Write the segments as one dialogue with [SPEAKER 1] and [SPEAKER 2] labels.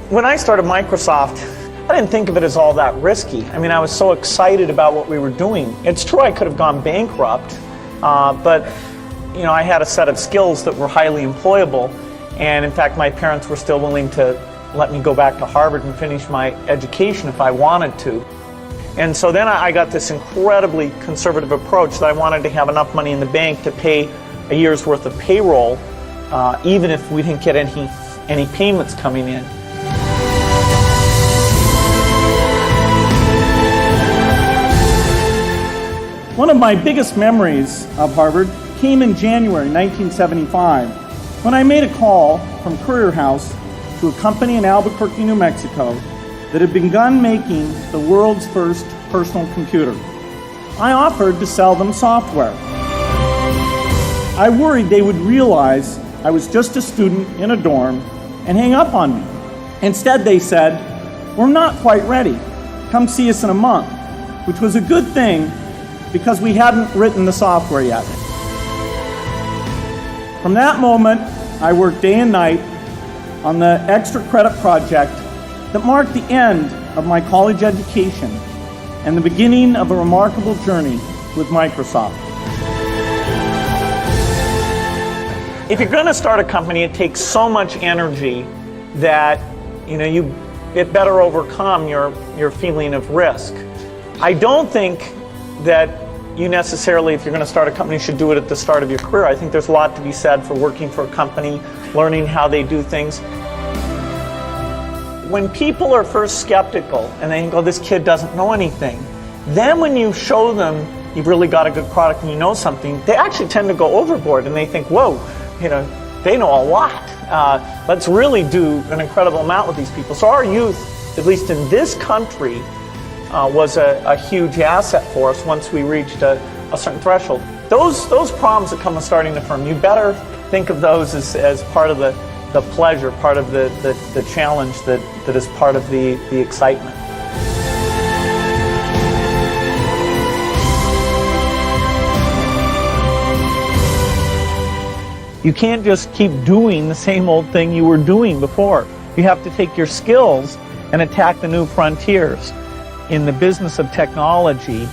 [SPEAKER 1] When I started Microsoft, I didn't think of it as all that risky. I mean, I was so excited about what we were doing. It's true I could have gone bankrupt, but I had a set of skills that were highly employable. And in fact, my parents were still willing to let me go back to Harvard and finish my education if I wanted to. And so then I got this incredibly conservative approach that I wanted to have enough money in the bank to pay a year's worth of payroll, even if we didn't get any payments coming in.
[SPEAKER 2] One of my biggest memories of Harvard came in January 1975 when I made a call from Courier House to a company in Albuquerque, New Mexico that had begun making the world's first personal computer. I offered to sell them software. I worried they would realize I was just a student in a dorm and hang up on me. Instead, they said, "We're not quite ready. Come see us in a month," which was a good thing because we hadn't written the software yet. From that moment, I worked day and night on the extra credit project that marked the end of my college education and the beginning of a remarkable journey with Microsoft.
[SPEAKER 1] If you're going to start a company, it takes so much energy that it better overcome your feeling of risk. I don't think that you necessarily, if you're going to start a company, should do it at the start of your career. I think there's a lot to be said for working for a company, learning how they do things. When people are first skeptical and they think, "Oh, this kid doesn't know anything," then when you show them you've really got a good product and you know something, they actually tend to go overboard and they think, "Whoa, they know a lot. Let's really do an incredible amount with these people." So our youth, at least in this country, was a huge asset for us once we reached a certain threshold. Those problems that come with starting a firm, you better think of those as part of the pleasure, part of the challenge that is part of the excitement. You can't just keep doing the same old thing you were doing before. You have to take your skills and attack the new frontiers. In the business of technology,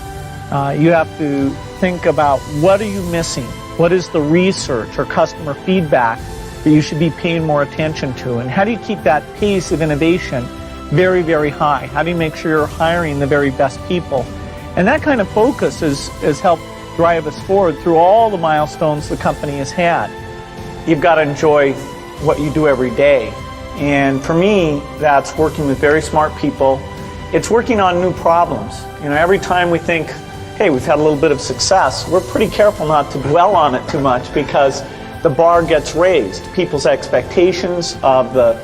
[SPEAKER 1] you have to think about what are you missing? What is the research or customer feedback that you should be paying more attention to? And how do you keep that pace of innovation very, very high? How do you make sure you're hiring the very best people? And that kind of focus has helped drive us forward through all the milestones the company has had. You've got to enjoy what you do every day. And for me, that's working with very smart people. It's working on new problems. Every time we think, hey, we've had a little bit of success, we're pretty careful not to dwell on it too much because the bar gets raised. People's expectations of the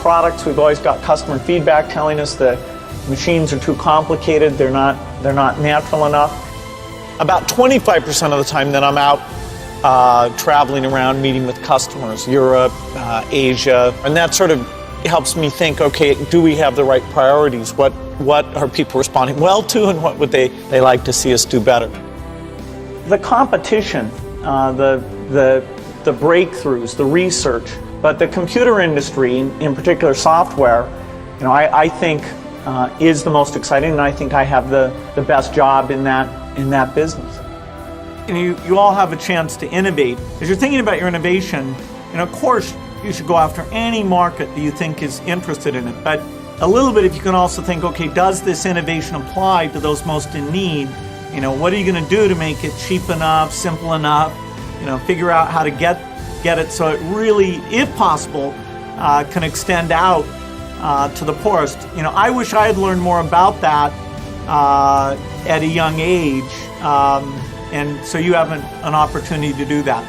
[SPEAKER 1] products, we've always got customer feedback telling us the machines are too complicated, they're not natural enough. About 25% of the time that I'm out traveling around meeting with customers, Europe, Asia, and that sort of helps me think, okay, do we have the right priorities? What are people responding well to, and what would they like to see us do better? The competition, the breakthroughs, the research, but the computer industry, in particular software, I think is the most exciting, and I think I have the best job in that business. You all have a chance to innovate. As you're thinking about your innovation, of course, you should go after any market that you think is interested in it. But a little bit, if you can also think, okay, does this innovation apply to those most in need? What are you going to do to make it cheap enough, simple enough? Figure out how to get it so it really, if possible, can extend out to the poorest. I wish I had learned more about that at a young age. And so you have an opportunity to do that.